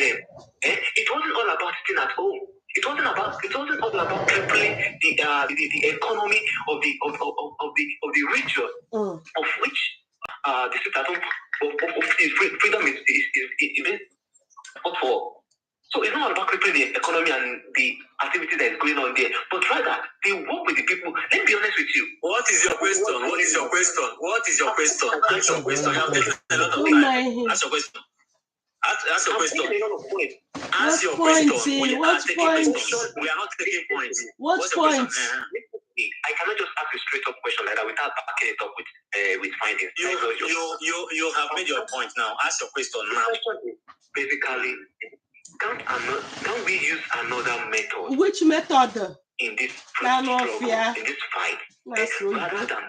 them, it wasn't all about sitting at home. It wasn't all about crippling the economy of the region of which the sit at home of freedom is even fought for. So it's not all about crippling the economy and the activity that is going on there, but rather they work with the people. Let me be honest with you. What is your question? What is your question? What is your question? Ask your question. You have taken a lot of time. Ask your question. Ask your question. Ask your question. We are taking questions. We are not taking points. What's your question? I cannot just ask a straight up question like that without backing it up with findings. You have made your point now. Ask your question now. Basically, can we use another method? Which method? In this struggle, in this fight, rather than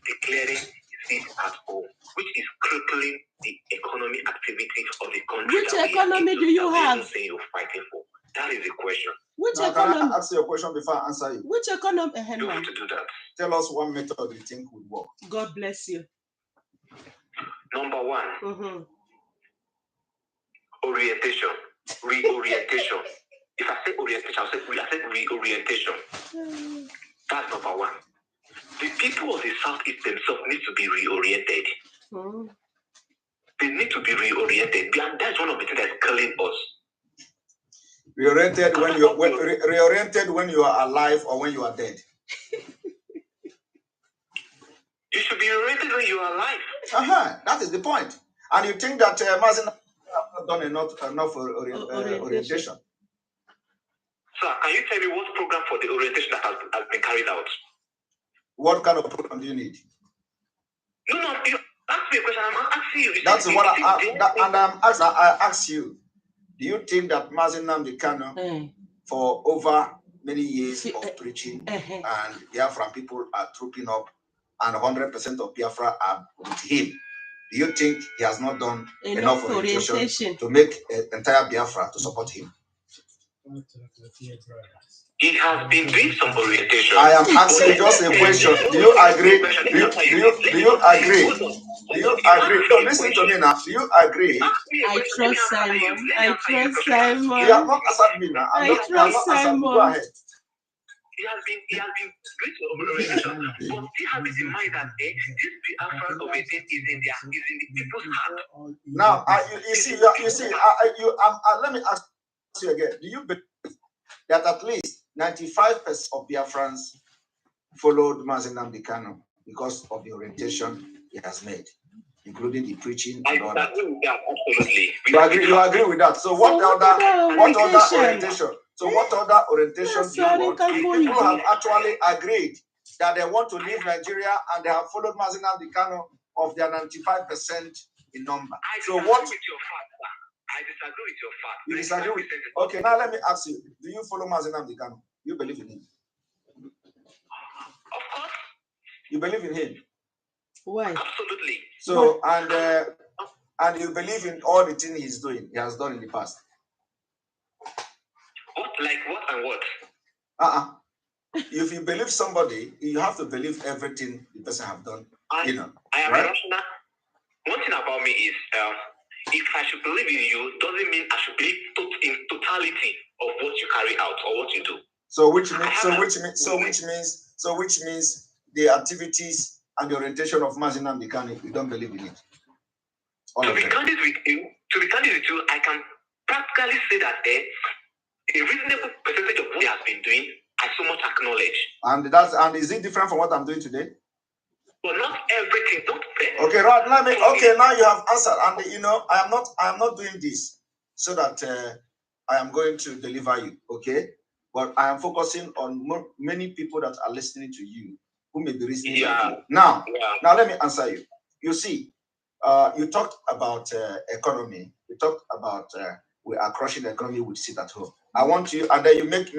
declaring seat at home, which is crippling the economic activity of the country. Which economy do you have? You're fighting for. That is the question. Which economy? Can I ask you a question before I answer you? Which economy? You have to do that. Tell us one method you think would work. God bless you. Number one, orientation, reorientation. If I say orientation, I say reorientation. That's number one. The people of the Southeast themselves need to be reoriented. They need to be reoriented. That's one of the things that's killing us. Reoriented when you are alive or when you are dead. You should be reoriented when you are alive. That is the point. And you think that Mazin has not done enough orientation. Sir, can you tell me what program for the orientation that has been carried out? What kind of program do you need? No, you ask me a question. I'm asking you. That's what I ask you. Do you think that Mazin Nnamdi Kanu, for over many years of preaching, and Biafra people are trooping up, and 100% of Biafra are with him? Do you think he has not done enough orientation to make entire Biafra to support him? He has been doing some orientation. I am asking just a question. Do you agree? Do you agree? Do you agree? No, listen to me now. Do you agree? I trust Simon. I trust Simon. You have not answered me now. I trust Simon. Go ahead. He has been doing some orientation, but still have it in mind that this Biafra orientation is in the people's heart. Now, let me ask you again. Do you believe that at least 95% of Biafrans followed Mazin Nnamdi Kanu because of the orientation he has made, including the preaching and all that? Absolutely. You agree with that? So what other orientation? So what other orientation do you want? People have actually agreed that they want to leave Nigeria and they have followed Mazin Nnamdi Kanu of their 95% in number. So what? I disagree with your fact. You disagree with? Okay, now let me ask you: do you follow Mazin Nnamdi Kanu? You believe in him? Of course. You believe in him? Why? Absolutely. So and you believe in all the things he has done in the past. What? Like what and what? If you believe somebody, you have to believe everything the person have done. I am right? rational. One thing about me is, if I should believe in you, doesn't mean I should believe in totality of what you carry out or what you do. So which means the activities and the orientation of Mazin Nnamdi Kanu, you don't believe in it. To be candid with you, I can practically say that a reasonable percentage of what he has been doing, I so much acknowledge. And is it different from what I'm doing today? Well, not everything. Okay, right. Okay, now you have answered. And I am not doing this so that I am going to deliver you. Okay, but I am focusing on many people that are listening to you who may be listening. Yeah. To you. Now let me answer you. You see, you talked about economy. You talked about we are crushing the economy with sit at home. I want you, and then you make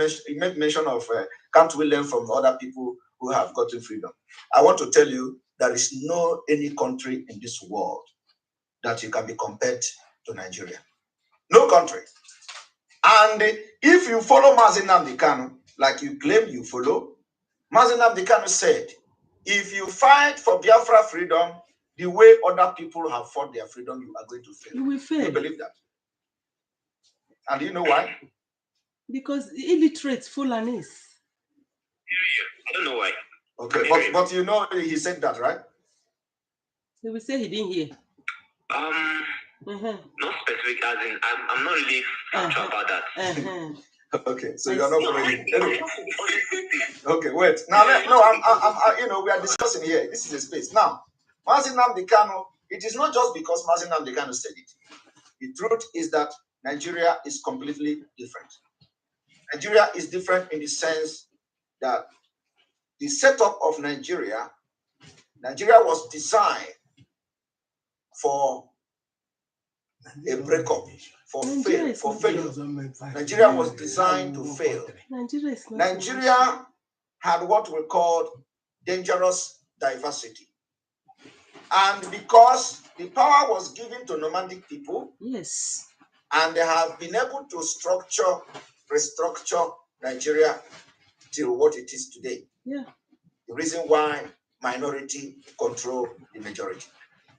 mention of can't we learn from other people who have gotten freedom? I want to tell you there is no any country in this world that you can be compared to Nigeria. No country. And if you follow Mazin Nnamdi Kanu, like you claim you follow, Mazin Nnamdi Kanu said, if you fight for Biafra freedom the way other people have fought their freedom, you are going to fail. You will fail. You believe that? And do you know why? Because illiterate Fulanis. I don't know why. Okay, but you know he said that, right? He will say he didn't hear. Not specific, as in I'm not really sure about that. Okay, so you're not following. Anyway. Okay, wait. Now, we are discussing here. This is a space. Now, Mazi Nnamdi Kanu, it is not just because Mazi Nnamdi Kanu said it. The truth is that Nigeria is completely different. Nigeria is different in the sense that the setup of Nigeria was designed for a breakup, for failure. Nigeria was designed to fail. Nigeria had what we called dangerous diversity. And because the power was given to nomadic people, yes, and they have been able to restructure Nigeria till what it is today. Yeah. The reason why minority control the majority.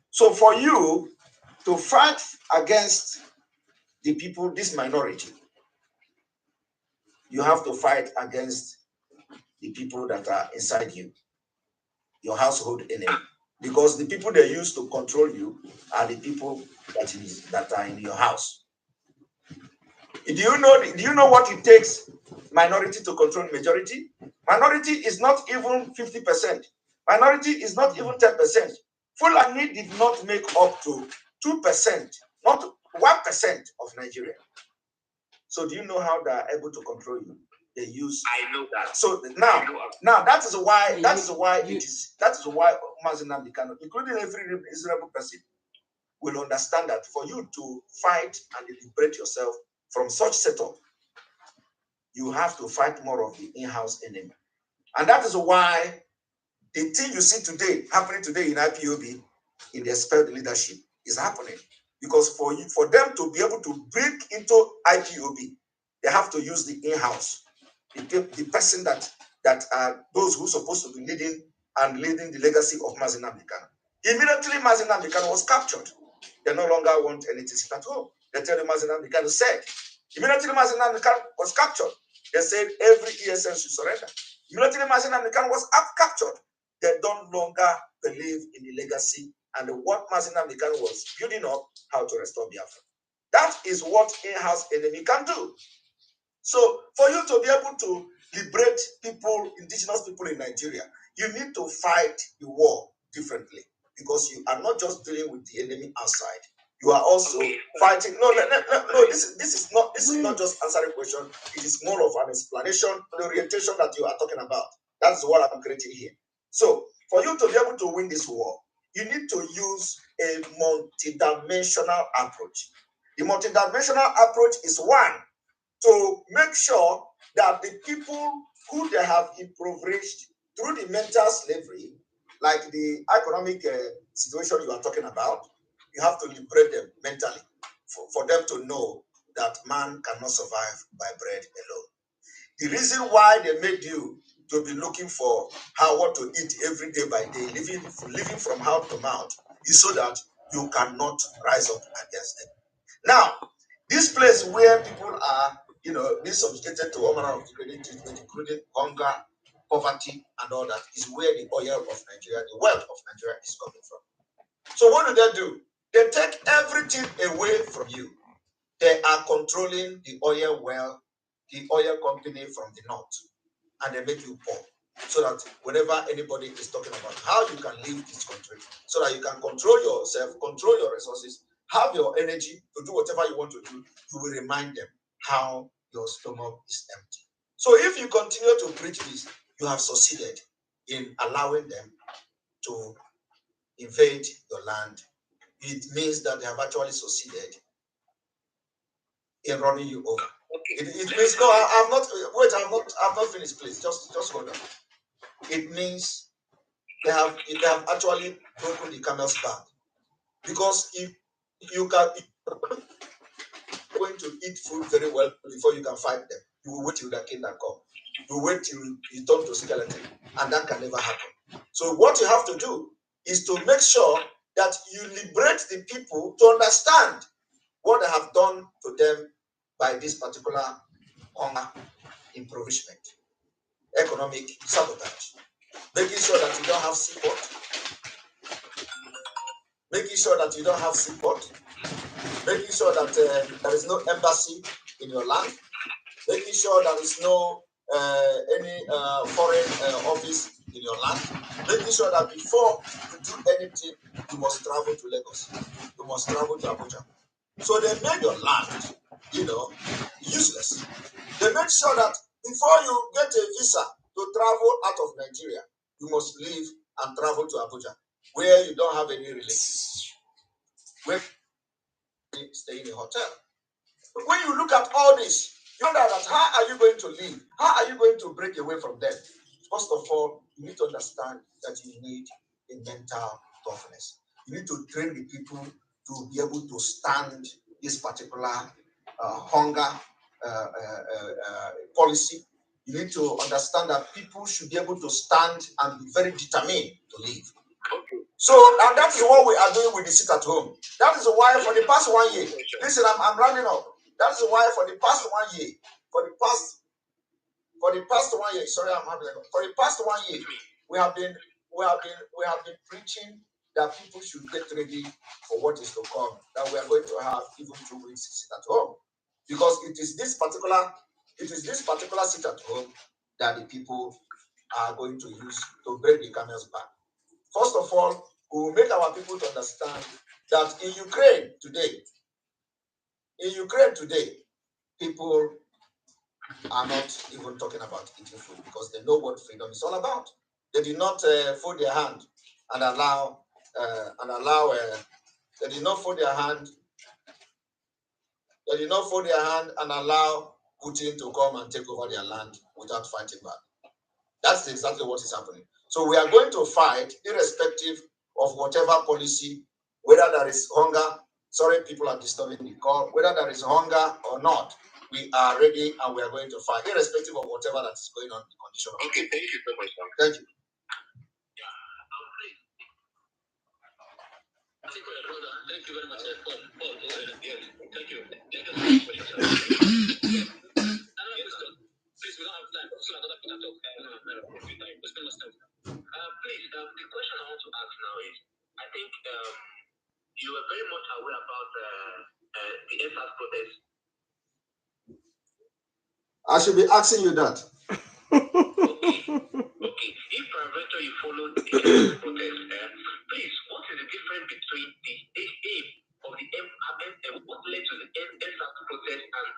So for you to fight against the people, this minority, you have to fight against the people that are inside you, your household enemy. Because the people they use to control you are the people that are in your house. Do you know what it takes minority to control majority? Minority is not even 50%. Minority is not even 10%. Fulani did not make up to 2%, not 1% of Nigeria. So do you know how they are able to control you? They use. I know that. So now that is why Mazi Nnamdi Kanu, including every reasonable person, will understand that for you to fight and liberate yourself from such setup, you have to fight more of the in-house enemy. And that is why the thing you see happening today in IPOB, in the expelled leadership, is happening. Because for them to be able to break into IPOB, they have to use the in-house. The person that are those who are supposed to be leading the legacy of Mazi Nnamdi Kanu. Immediately Mazi Nnamdi Kanu was captured. They no longer want anything to sit at home. They tell the Mazi Nnamdi Kanu said. Immediately Mazi Nnamdi Kanu was captured. They said every ESN should surrender. Immediately Mazi Nnamdi Kanu was captured. They don't longer believe in the legacy and what Mazi Nnamdi Kanu was building up, how to restore Biafra. That is what in-house enemy can do. So for you to be able to liberate people, indigenous people in Nigeria, you need to fight the war differently because you are not just dealing with the enemy outside. You are also fighting. No. This is not just answering a question. It is more of an explanation, the orientation that you are talking about. That's what I'm creating here. So for you to be able to win this war, you need to use a multidimensional approach. The multidimensional approach is one, to make sure that the people who they have impoverished through the mental slavery, like the economic situation you are talking about, you have to liberate them mentally for them to know that man cannot survive by bread alone. The reason why they made you to be looking for what to eat every day by day, living from mouth to mouth, is so that you cannot rise up against them. Now, this place where people are, being subjugated to all manner of degrading treatment, including hunger, poverty, and all that, is where the oil of Nigeria, the wealth of Nigeria is coming from. So what do? They take everything away from you. They are controlling the oil well, the oil company from the north, and they make you poor. So that whenever anybody is talking about how you can leave this country, so that you can control yourself, control your resources, have your energy to do whatever you want to do, you will remind them how your stomach is empty. So if you continue to preach this, you have succeeded in allowing them to invade your land. It means that they have actually succeeded in running you over. Okay. It means no, I'm not finished, please. Just hold on. It means they have actually broken the camel's back. Because if you can going to eat food very well before you can fight them, you will wait till the kingdom come. You wait till you turn to skeleton, and that can never happen. So what you have to do is to make sure that you liberate the people to understand what they have done to them by this particular hunger impoverishment, economic sabotage, making sure that you don't have seaport, making sure that you don't have seaport, making sure that there is no embassy in your land, making sure there is no any foreign office in your land, making sure that before you do anything, you must travel to Lagos, you must travel to Abuja. So they made your land, useless. They made sure that before you get a visa to travel out of Nigeria, you must leave and travel to Abuja, where you don't have any relatives, where you stay in a hotel. But when you look at all this, you know that how are you going to live? How are you going to break away from them? First of all, you need to understand that you need a mental toughness. You need to train the people to be able to stand this particular hunger policy. You need to understand that people should be able to stand and be very determined to live. So, and that is what we are doing with the sit at home. That is why for the past 1 year, listen, I'm rounding up. That is why for the past 1 year, for the past 1 year, sorry, I'm having for the past 1 year, we have been preaching that people should get ready for what is to come. That we are going to have even 2 weeks sit at home, because it is this particular sit at home that the people are going to use to break the camel's back. First of all, we will make our people to understand that in Ukraine today, people are not even talking about eating food because they know what freedom is all about. They did not fold their hand and allow. They did not fold their hand. They did not fold their hand and allow Putin to come and take over their land without fighting back. That's exactly what is happening. So we are going to fight irrespective of whatever policy, whether there is hunger. Sorry, people are disturbing the call. Whether there is hunger or not, we are ready and we are going to fight, irrespective of whatever that is going on in the condition. Okay, thank you so much. Thank you. Thank you very much. Yes, thank you. Thank you so much. Please, we don't have time. Also, another thing I talk. Please, the question I want to ask now is, I think you are very much aware about the ESAS protest. I should be asking you that. Okay. If Private you follow the ESAS protest, please, what is the difference between the aim of the what led to the ESAS protest and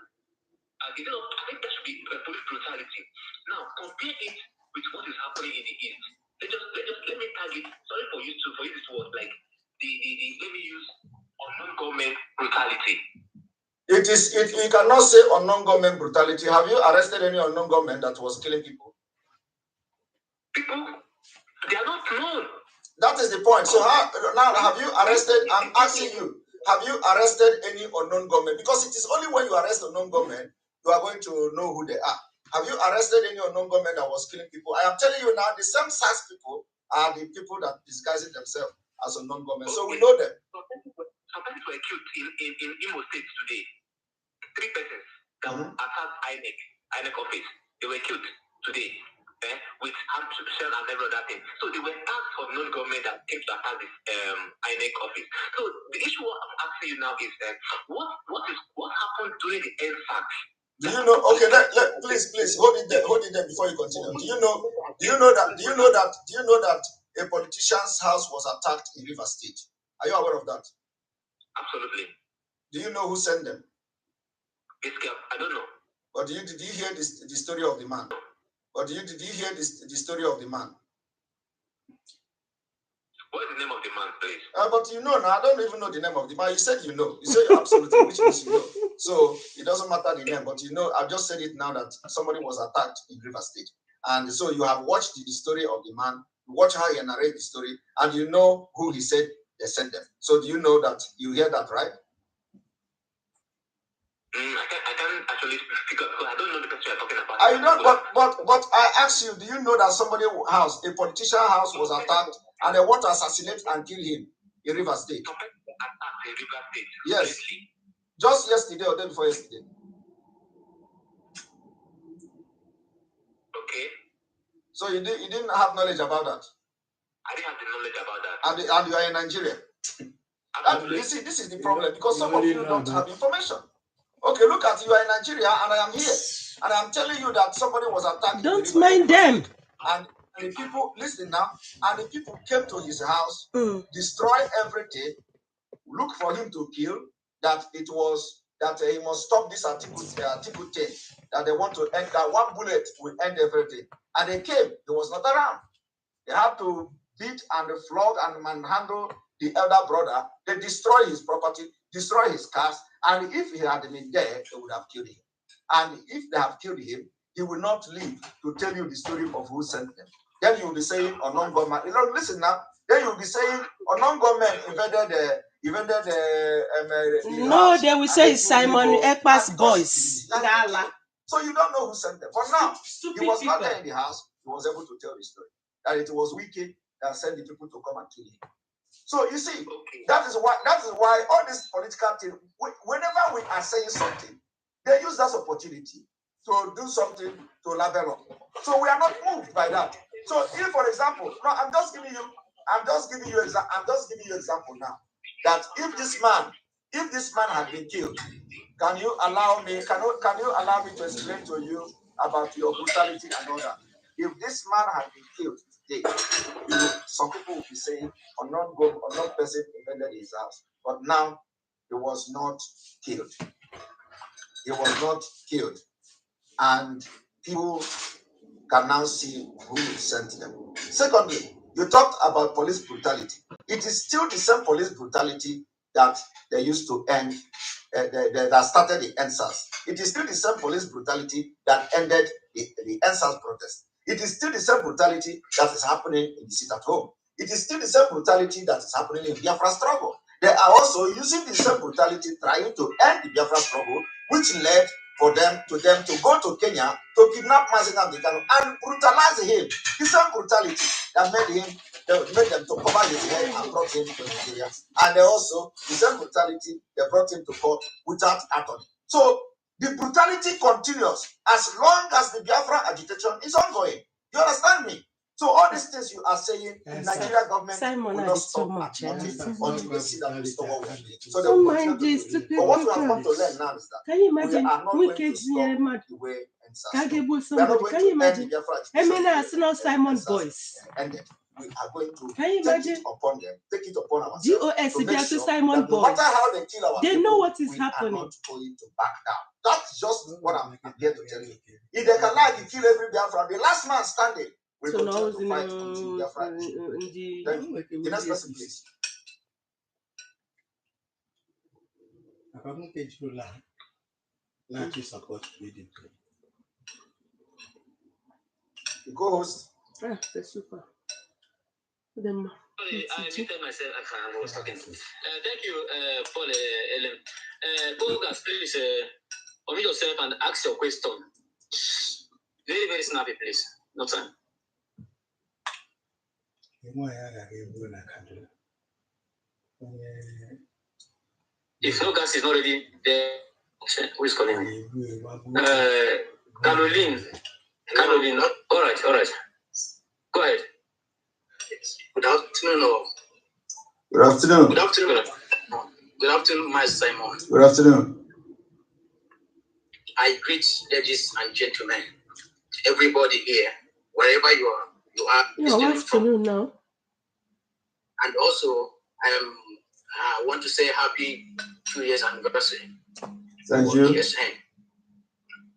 I think that should be police brutality. Now, compare it with what is happening in the East. Let me tag it. Sorry for you this word, like the let me use unknown government brutality. You cannot say unknown government brutality. Have you arrested any unknown government that was killing people? People, they are not known. That is the point. So now have you arrested? I'm asking you, have you arrested any unknown government? Because it is only when you arrest unknown government you are going to know who they are. Have you arrested any unknown government that was killing people? I am telling you now, the same SARS people are the people that disguise themselves as unknown government. So we know them. Some people were killed in Imo State today. 3 persons that attacked INEC office. They were killed today with shell and every other thing. So they were tasked for non-government that came to attack this INEC office. So the issue I'm asking you now is what happened during the EndSARS? Do you know? Okay, please hold it there before you continue. Do you know that a politician's house was attacked in River State? Are you aware of that? Absolutely. Do you know who sent them? I don't know. But did you hear the story of the man? Or did you hear the story of the man? What is the name of the man, please? But you know, now I don't even know the name of the man. You said you know. You said absolutely, which means you know. So it doesn't matter the name, but you know, I've just said it now that somebody was attacked in River State. And so you have watched the story of the man, you watch how he narrated the story, and you know who he said they sent them. So do you know that? You hear that, right? I can't actually figure because I don't know the person you're talking about. I don't, but I asked you, do you know that somebody's house, a politician's house, was attacked and they want to assassinate and kill him in River State? Attacked in River State. Yes. Just yesterday or day before yesterday. So you didn't have knowledge about that? I didn't have the knowledge about that. And you are in Nigeria. You see, this is the problem because some of you don't have information. Okay, look at you are in Nigeria and I am here. And I'm telling you that somebody was attacked. Don't mind them. And the people, listen now, and the people came to his house, destroy everything, look for him to kill, that it was, that he must stop this article 10, that they want to end, that one bullet will end everything. And they came, he was not around. They had to beat and flog and manhandle the elder brother. They destroy his property, destroy his cars, and if he had been there, they would have killed him. And if they have killed him, he will not live to tell you the story of who sent them. Then you will be saying, unknown government. You know, listen now. Then you will be saying, unknown government invaded no, they will say Simon Ekpa's boys. So you don't know who sent them. But now, he was not there in the house. He was able to tell the story. That it was wicked that sent the people to come and kill him. So you see, that is why all this political thing, whenever we are saying something, they use that opportunity to do something to label up. So we are not moved by that. So if, for example, no, I'm just giving you example now. That if this man had been killed, can you allow me to explain to you about your brutality and all that? If this man had been killed today, some people will be saying, unknown person invaded his house. But now he was not killed. He was not killed. And people can now see who sent them. Secondly, you talked about police brutality. It is still the same police brutality that they used to end, that started the NSAS. It is still the same police brutality that ended the NSAS protest. It is still the same brutality that is happening in the sit at home. It is still the same brutality that is happening in Biafra struggle. They are also using the same brutality trying to end the Biafra struggle, which led for them to go to Kenya to kidnap Mazi Nnamdi Kanu and brutalize him. The same brutality that made them to cover his head and brought him to Nigeria. And also the same brutality they brought him to court without attorney. So the brutality continues as long as the Biafra agitation is ongoing. You understand me? So all these things you are saying, the Nigeria government will not stop at nothing until they see that we stop what we are doing. So they will continue to do it. But what we have come to learn now is that can you imagine? we are not going to stop the way NSAS. We are not going can you to imagine? end the Biafra agitation. No Simon boys. Ended. We are going to take it upon them, take it upon ourselves. GOS to make sure Simon that no matter how they kill our they people, know what is we happening. are not going to back down. That's just what I'm here to tell you. If they can lie, kill every Biafra, the last man standing will continue to fight until Biafra. The next person, please. The co-host. That's super. I muted myself. I was talking. Thank you, Paul Ellen. Bogas, please unmute yourself and ask your question. Very, very snappy, please. No time. If no gas is not ready, then who is calling me? Caroline. All right. Go ahead. Good afternoon. Good afternoon. Good afternoon. Good afternoon, my Simon. Good afternoon. I greet ladies and gentlemen, everybody here, wherever you are listening from. Now. And also, I want to say happy 2 years anniversary. Thank you. ESN.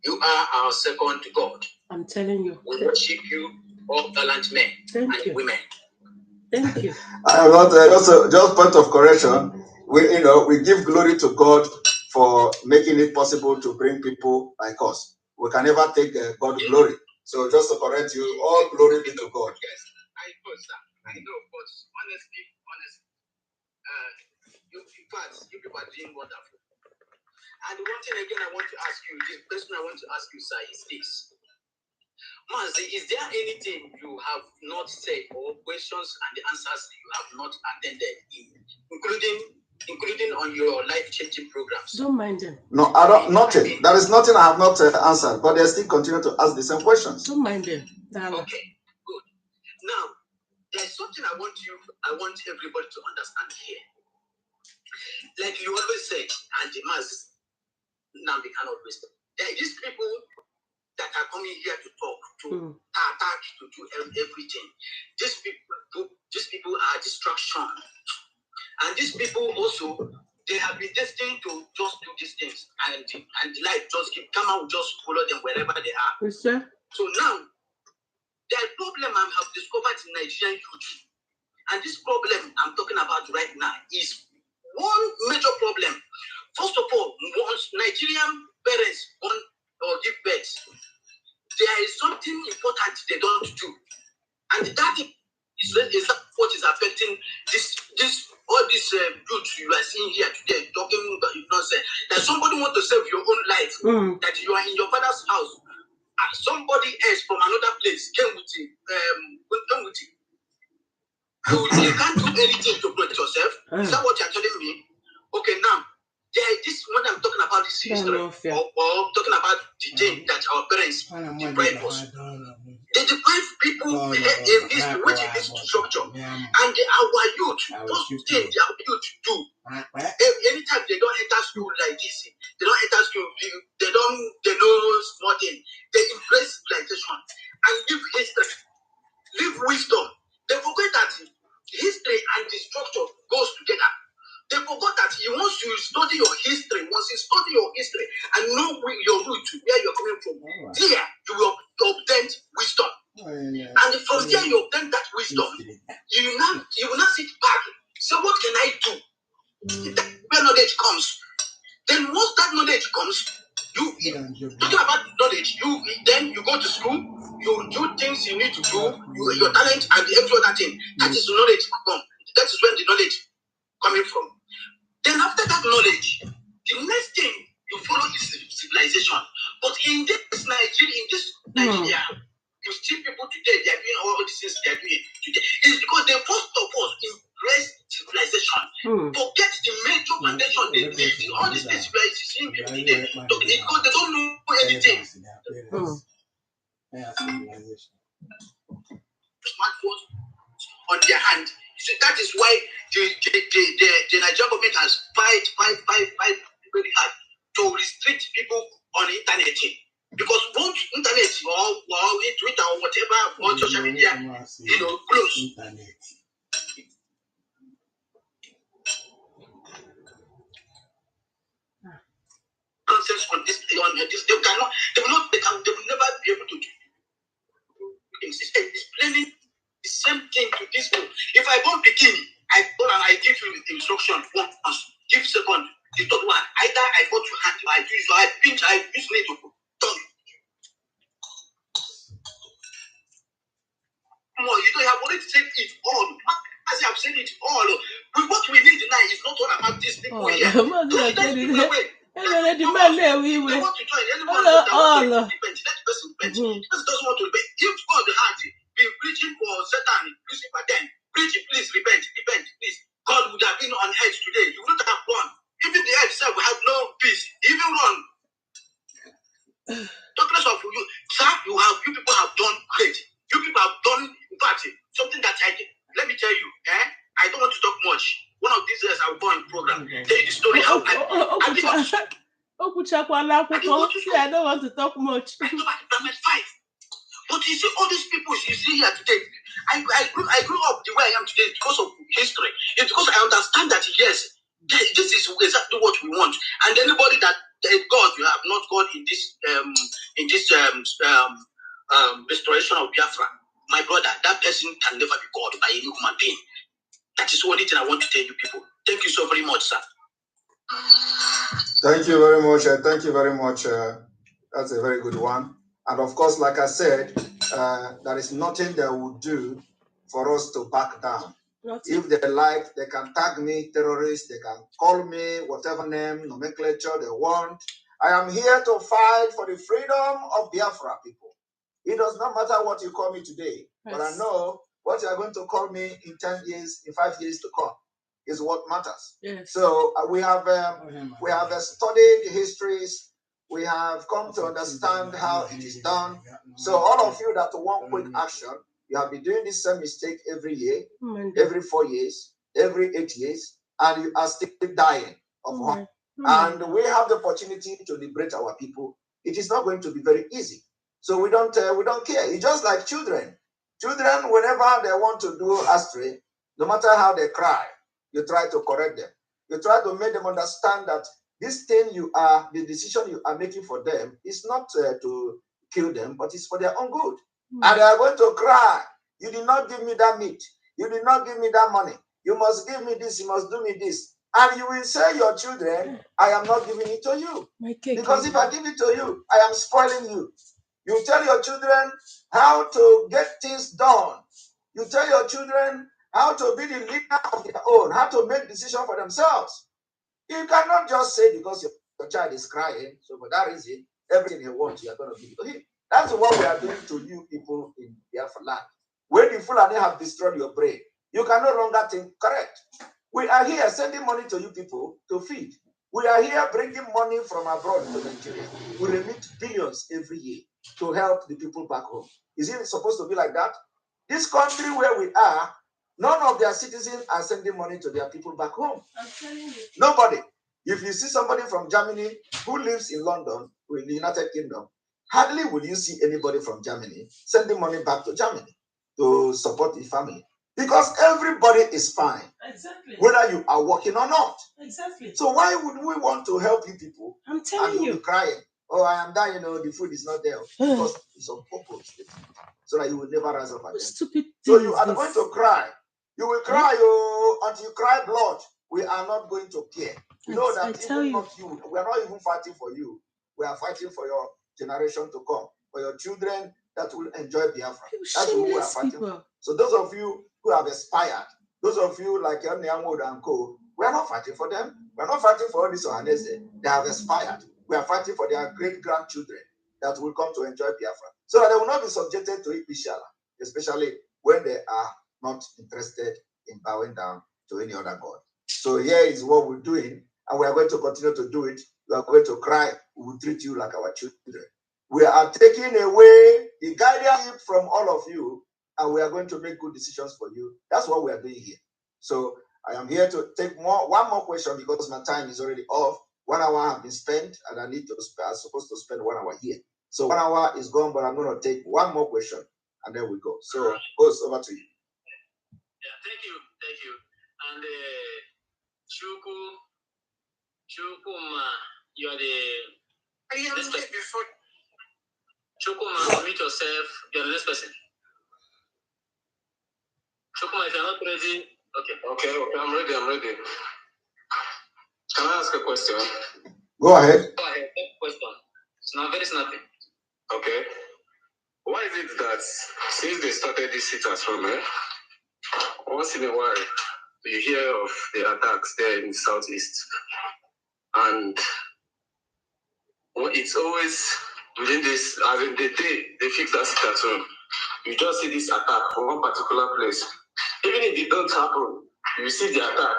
You are our second God. I'm telling you. We worship you, all gallant men and women. Thank you. I am not also just point of correction. We give glory to God for making it possible to bring people like us. We can never take God glory. So just to correct you, all glory be to God. Yes, I know, sir. I know, but honestly, you people are doing wonderful. And one thing again I want to ask you, the question I want to ask you, sir, is this. Mazi, is there anything you have not said or questions and the answers you have not attended in, including on your life-changing programs? Don't mind them. No, I don't. Nothing. There is nothing I have not answered, but they still continue to ask the same questions. Don't mind them. Okay. there's something I want everybody to understand here. Like you always say, and the mass now they cannot waste. There are these people that are coming here to talk, to attack, to do everything. These people are distraction. And these people also, they have been destined to just do these things, and life just come out, just follow them wherever they are. Yes, sir. So now, the problem I have discovered in Nigerian youth, and this problem I'm talking about right now is one major problem. First of all, once Nigerian parents want or give birth, there is something important they don't do, and that is what is affecting all this youth you are seeing here today talking about nonsense. That somebody want to save your own life, that you are in your father's house, and somebody else from another place came with it. You can't do anything to protect yourself. Is that what you're telling me? Okay, now this what I'm talking about is history, or talking about the thing that our parents deprived us. They deprive people in history, which is this structure, and our youth. First thing our youth do, anytime they don't enter school like this, they don't enter school. They know nothing. They embrace civilization and live history, live wisdom. They forget that history and the structure goes together. They forgot that once you study your history, and know your root, where you're coming from, there you will obtain wisdom. And from there you obtain that wisdom, you will not sit back. So what can I do? Where knowledge comes. Then once that knowledge comes, talking about knowledge, then you go to school, you do things you need to do, your talent and every other thing. That is knowledge come. That is where the knowledge coming from. Then after that knowledge, the next thing you follow is civilization. But in this Nigeria, you see people today, they are doing all these things they are doing today. It's because they first of all embrace civilization. Forget the major foundation they need. All these things you are seeing people today, because they don't know anything. Smartphones on their hand. So that is why the Nigerian government has fight very hard to restrict people on the internet. Because once internet or Twitter or whatever or social media, close. Nonsense on this, they will never be able to do. It's explaining the same thing to this people. If I go begin, I go and I give you the instruction once, give second, the third one. Either I go to hand, I use, I pinch, I use needle, done. More, you have already said it all. As I have said it all. But what we need now is not all about these people here. Don't people away. They want to join. Anyone that wants to repent, let the person repent. Just doesn't want to repent. If God had been preaching for Satan, Lucifer, then preaching, please repent, please. God would have been on earth today. You wouldn't have gone. Even the earth itself will have no peace. Even run. Talking of you, sir, you people have done great. You people have done, in fact, something that I did. Let me tell you, I don't want to talk much. One of these days I will go on program, tell you the story how I don't want to talk much. I go back to Primate 5. But you see, all these people you see here today, I grew up the way I am today because of history. It's because I understand that, yes, this is exactly what we want. And anybody that God, you have not God in this restoration of Biafra, my brother, that person can never be God by any human being. That is the only thing I want to tell you people. Thank you so very much, sir. Thank you very much. Thank you very much. That's a very good one. And of course, like I said, there is nothing they will do for us to back down. If they like, they can tag me terrorist, they can call me whatever name, nomenclature they want. I am here to fight for the freedom of Biafra people. It does not matter what you call me today, but I know what you are going to call me in 10 years, in 5 years to come is what matters. Yes. So we have studied the histories. We have come to understand how it is done. So all of you that want quick action, You have been doing this same mistake every year, every 4 years, every 8 years, and you are still dying of hunger. And we have the opportunity to liberate our people. It is not going to be very easy. So we don't care. It's just like children. Children, whenever they want to do astray, no matter how they cry, you try to correct them. You try to make them understand that this thing the decision you are making for them is not to kill them, but it's for their own good. And they are going to cry. You did not give me that meat. You did not give me that money. You must give me this. You must do me this. And you will say your children, I am not giving it to you. Because if I give it to you, I am spoiling you. You tell your children how to get things done. You tell your children how to be the leader of their own, how to make decisions for themselves. You cannot just say because your child is crying, so for that reason, everything he wants, you are going to give it to him. That's what we are doing to you people in Biafra land. When you Fulani have destroyed your brain, you can no longer think correct. We are here sending money to you people to feed. We are here bringing money from abroad to Nigeria. We remit billions every year to help the people back home. Is it supposed to be like that? This country where we are, none of their citizens are sending money to their people back home. I'm telling you. Nobody. If you see somebody from Germany who lives in London or in the United Kingdom, hardly will you see anybody from Germany sending money back to Germany to support the family. Because everybody is fine. Exactly. Whether you are working or not. Exactly. So why would we want to help you people? I'm telling you. And you'll be crying. Oh, I am dying, the food is not there. Because it's on purpose. So that you will never rise up again. Stupid. So you are going to cry. You will cry until you cry blood. We are not going to care. You know that even not you. We are not even fighting for you. We are fighting for your generation to come. For your children that will enjoy Biafra. That's who we are fighting for. So those of you who have aspired, those of you like Nyamod and Co., we are not fighting for them. We are not fighting for all this Ohanese. They have aspired. We are fighting for their great-grandchildren that will come to enjoy Biafra. So that they will not be subjected to it, especially when they are not interested in bowing down to any other god. So here is what we're doing, and we are going to continue to do it. We are going to cry. We will treat you like our children. We are taking away the guidance from all of you, and we are going to make good decisions for you. That's what we are doing here. So I am here to take one more question because my time is already off. 1 hour has been spent, and I'm supposed to spend 1 hour here. So 1 hour is gone, but I'm going to take one more question, and then we go. So, host, over to you. Yeah, thank you. And Chukuma, you are the next person. Chukuma, meet yourself. You are the next person. Chukuma, if you're not ready, okay, I'm ready. Can I ask a question? Go ahead. Question. It's not very snappy. Okay. Why is it that since they started this sit at home, once in a while you hear of the attacks there in the southeast, and it's always within this, as in the day they fix that sit at home, you just see this attack from one particular place. Even if it don't happen, you see the attack.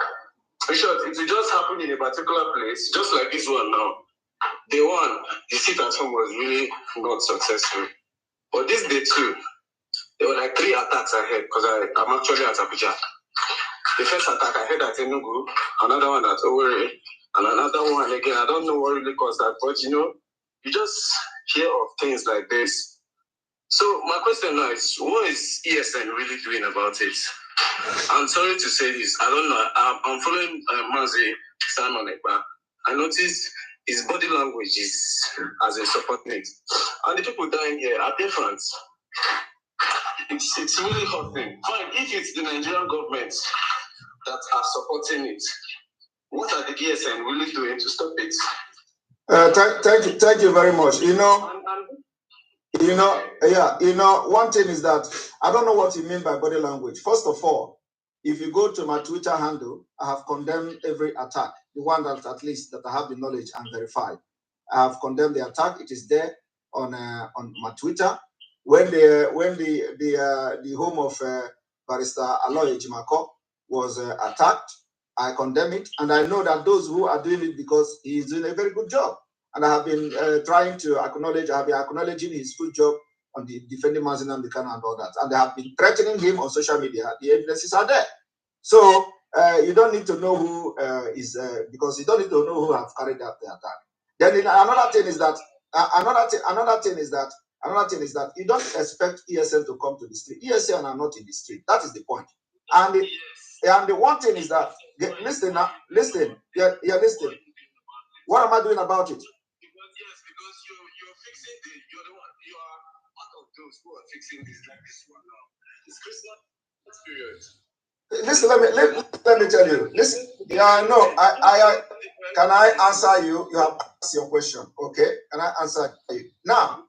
In short, it will just happen in a particular place, just like this one now. Day one, the sit at home was really not successful. But this day two, there were like 3 attacks I had because I'm actually at Abuja. The first attack I had at Enugu, another one at Owerri, and another one again. I don't know what really caused that, but you just hear of things like this. So my question now is, what is ESN really doing about it? I'm sorry to say this. I don't know. I'm following Mazi Simon Ekpa. I noticed his body language is as a supporting it. And the people dying here are different. It's really hurting. Fine, if it's the Nigerian government that are supporting it, what are the ESN really doing to stop it? Thank you very much. One thing is that I don't know what you mean by body language. First of all, if you go to my Twitter handle, I have condemned every attack, the one that at least that I have the knowledge and verified. I have condemned the attack. It is there on my Twitter. When the home of Barrister Aloy Jimako was attacked, I condemn it, and I know that those who are doing it because he is doing a very good job, and I have been trying to acknowledge. I have been acknowledging his good job on the defending Mazinam Bikana and all that. And they have been threatening him on social media. The evidences are there. So you don't need to know who because you don't need to know who have carried out the attack. Then another thing is that you don't expect ESN to come to the street. ESN are not in the street. That is the point. And the one thing is that listen. Yeah, listen. What am I doing about it? Because you're fixing you're the one. You are one of those who are fixing this like this one now. It's Christmas period. Listen, let me tell you. Listen, yeah, no, I can I answer you? You have asked your question, okay? Can I answer you now?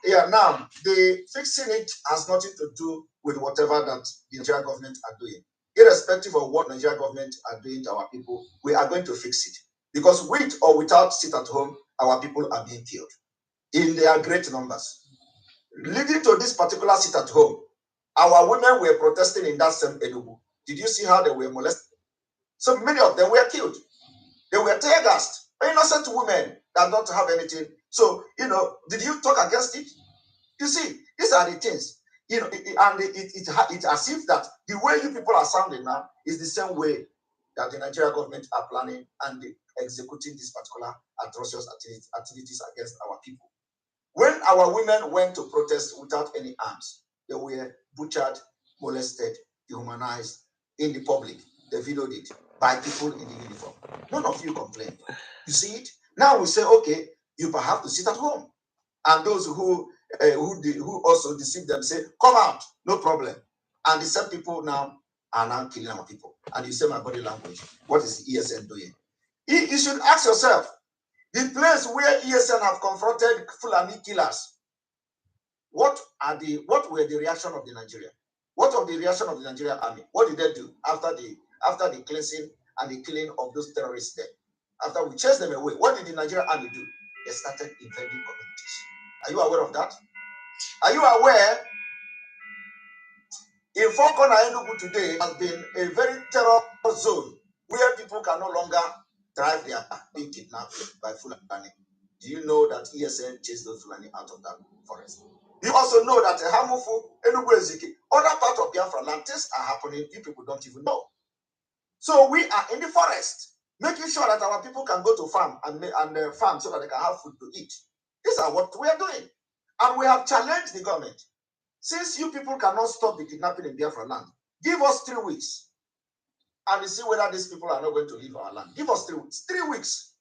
Yeah, now the fixing it has nothing to do with whatever that the Nigerian government are doing. Irrespective of what Nigerian government are doing to our people, we are going to fix it. Because with or without sit at home, our people are being killed in their great numbers. Leading to this particular sit at home, our women were protesting in that same Enugu. Did you see how they were molested? So many of them were killed. They were tear gassed. Innocent women that don't have anything. So, did you talk against it? You see, these are the things. It's as if that the way you people are sounding now is the same way that the Nigerian government are planning and executing these particular atrocious activities against our people. When our women went to protest without any arms, they were butchered, molested, dehumanized in the public. They videoed it by people in the uniform. None of you complain. You see it? Now we say, okay, you have to sit at home. And those who also deceive them say, come out, no problem. And the same people now are now killing our people. And you say my body language. What is ESN doing? You should ask yourself, the place where ESN have confronted Fulani killers, what were the reaction of the Nigeria? What of the reaction of the Nigerian army? What did they do after the cleansing and the killing of those terrorists there? After we chased them away, what did the Nigerian army do? They started invading communities. Are you aware of that? Are you aware? In Fokona Enugu today has been a very terror zone where people can no longer drive their car, being kidnapped by Fulani. Do you know that ESN chased those Fulani out of that forest? You also know that Hamufu, Enugu Ezike, other part of Biafra land, things are happening you people don't even know. So we are in the forest, making sure that our people can go to farm and farm so that they can have food to eat. These are what we are doing. And we have challenged the government. Since you people cannot stop the kidnapping in Biafra land, give us 3 weeks. And we see whether these people are not going to leave our land. Give us 3 weeks. 3 weeks.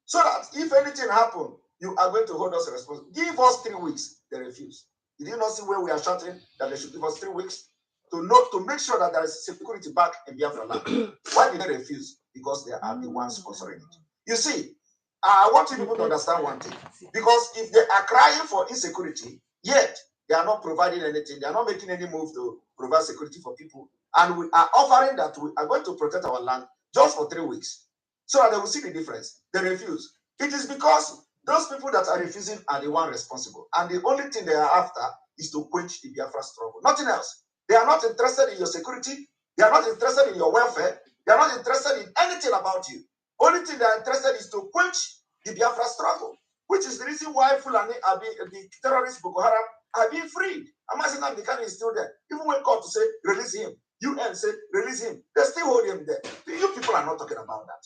So that if anything happens, you are going to hold us responsible. Give us 3 weeks. They refuse. Did you not see where we are shouting that they should give us 3 weeks? To make sure that there is security back in Biafra land. Why did they refuse? Because they are the ones sponsoring it. You see, I want you people to understand one thing. Because if they are crying for insecurity, yet they are not providing anything, they are not making any move to provide security for people, and we are offering that we are going to protect our land just for 3 weeks, so that they will see the difference. They refuse. It is because those people that are refusing are the one responsible, and the only thing they are after is to quench the Biafra struggle. Nothing else. They are not interested in your security. They are not interested in your welfare. They are not interested in anything about you. Only thing they are interested is to quench the Biafra struggle, which is the reason why Fulani are being, the terrorists Boko Haram are being freed. Amasinam Bikani is still there. Even when called to say, release him. UN said, release him. They still hold him there. You people are not talking about that.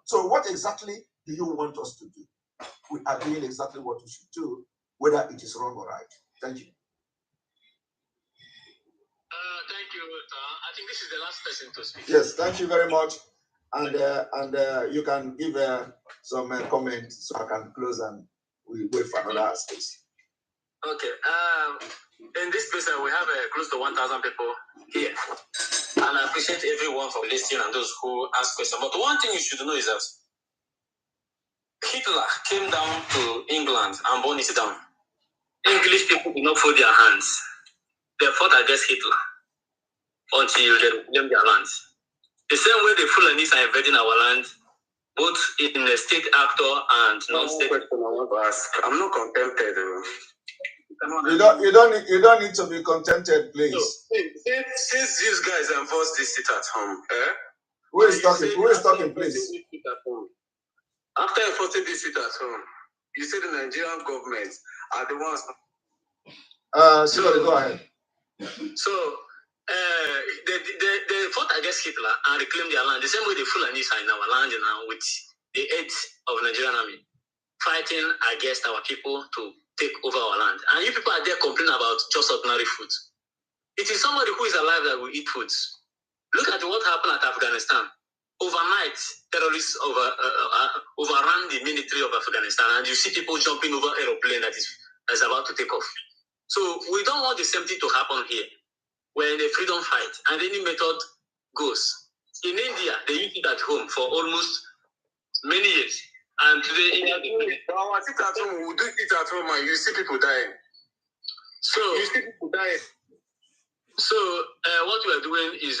So what exactly do you want us to do? We are doing exactly what we should do, whether it is wrong or right. Thank you. Thank you. I think this is the last person to speak. Yes, thank you very much. And you can give some comments so I can close and we wait for another space. Okay. In this place, we have close to 1,000 people here. And I appreciate everyone for listening and those who ask questions. But one thing you should know is that Hitler came down to England and burned it down. English people did not fold their hands. They fought against Hitler until they reclaimed their lands. The same way the Fulanis are invading our land, both in a state actor and non-state. I want to ask. I'm not contented. You don't need to be contented, please. So, since these guys enforce this sit at home, Who is talking? Who is talking, please? After enforcing this sit at home, You said the Nigerian government are the ones. Sorry, go ahead. So they fought against Hitler and reclaimed their land the same way the Fulanis are in our land now with the aid of Nigerian army fighting against our people to take over our land. And you people are there complaining about just ordinary food. It is somebody who is alive that will eat foods. Look at what happened at Afghanistan. Overnight, terrorists overran the military of Afghanistan, and you see people jumping over aeroplane that is about to take off. So we don't want the same thing to happen here. We're in a freedom fight, and any method goes. In India, they use it at home for almost many years. And today, we sit at home, we do it at home, and you see people dying. So you see people dying. So what we are doing is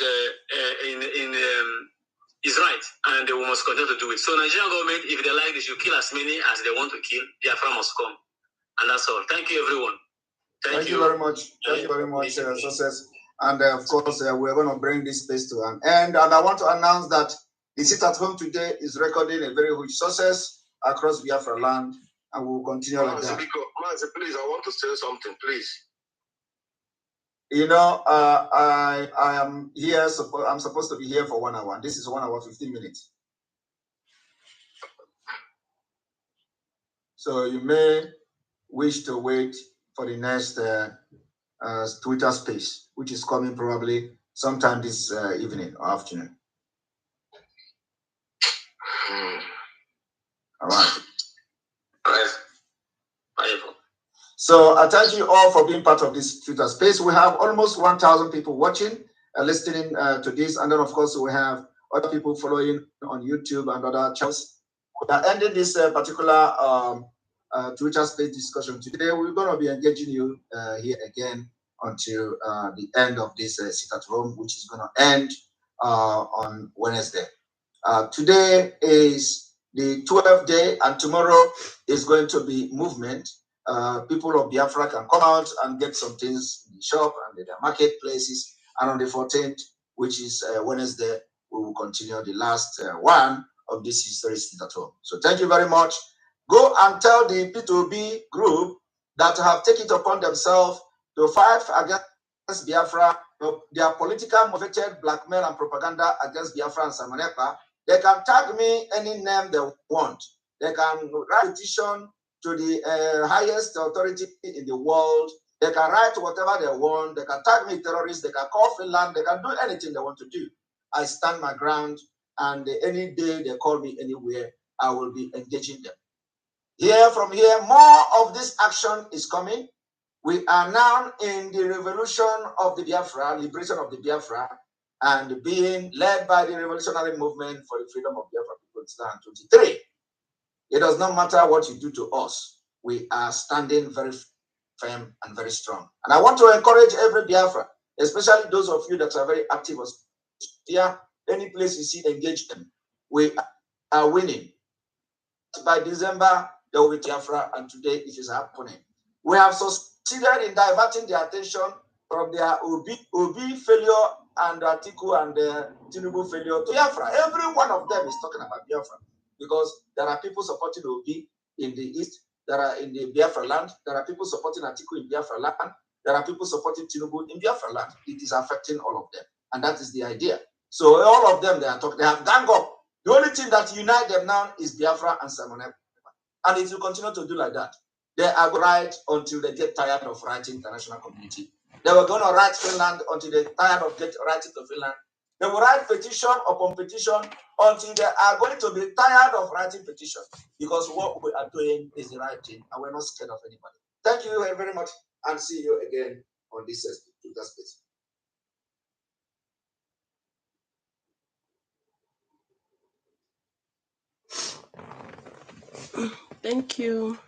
is right, and we must continue to do it. So Nigerian government, if they like this, you kill as many as they want to kill. Biafra must come, and that's all. Thank you, everyone. Thank you very much. Thank you very much, Success. And of course, we're going to bring this space to an end. And I want to announce that the Sit at Home today is recording a very huge success across Biafra land, and we'll continue like that. Please, I want to say something, please. You know, I am here. I'm supposed to be here for 1 hour. This is 1 hour 15 minutes. So you may wish to wait for the next Twitter space, which is coming probably sometime this evening or afternoon. All right. So I thank you all for being part of this Twitter space. We have almost 1,000 people watching, listening to this. And then, of course, we have other people following on YouTube and other channels. We are ending this particular Twitter space discussion today. We're going to be engaging you here again until the end of this Sit at Home, which is going to end on Wednesday. Today is the 12th day, and tomorrow is going to be movement. People of Biafra can come out and get some things in the shop and in the marketplaces. And on the 14th, which is Wednesday, we will continue the last one of this history Sit at Home. So thank you very much. Go and tell the P2B group that have taken it upon themselves to fight against Biafra, their political motivated blackmail and propaganda against Biafra and Samaneka. They can tag me any name they want. They can write a petition to the highest authority in the world. They can write whatever they want. They can tag me terrorists. They can call Finland. They can do anything they want to do. I stand my ground, and any day they call me anywhere, I will be engaging them. From here, more of this action is coming. We are now in the revolution of the Biafra, liberation of the Biafra, and being led by the revolutionary movement for the freedom of Biafra people stand 23. It does not matter what you do to us. We are standing very firm and very strong. And I want to encourage every Biafra, especially those of you that are very active here, any place you see, engage them. We are winning. By December, there will be Biafra, and today it is happening. We have succeeded in diverting the attention from their Obi failure and Atiku and Tinubu failure to Biafra. Every one of them is talking about Biafra because there are people supporting Obi in the east, there are in the Biafra land, there are people supporting Atiku in Biafra land, there are people supporting Tinubu in Biafra land. It is affecting all of them, and that is the idea. So all of them, they are talking, they have gang up. The only thing that unites them now is Biafra and Samonet. And it will continue to do like that. They are going to write until they get tired of writing international community. They were going to write Finland until they're tired of writing to Finland. They will write petition upon petition until they are going to be tired of writing petition. Because what we are doing is the right thing, and we're not scared of anybody. Thank you very much, and see you again on this space. Thank you.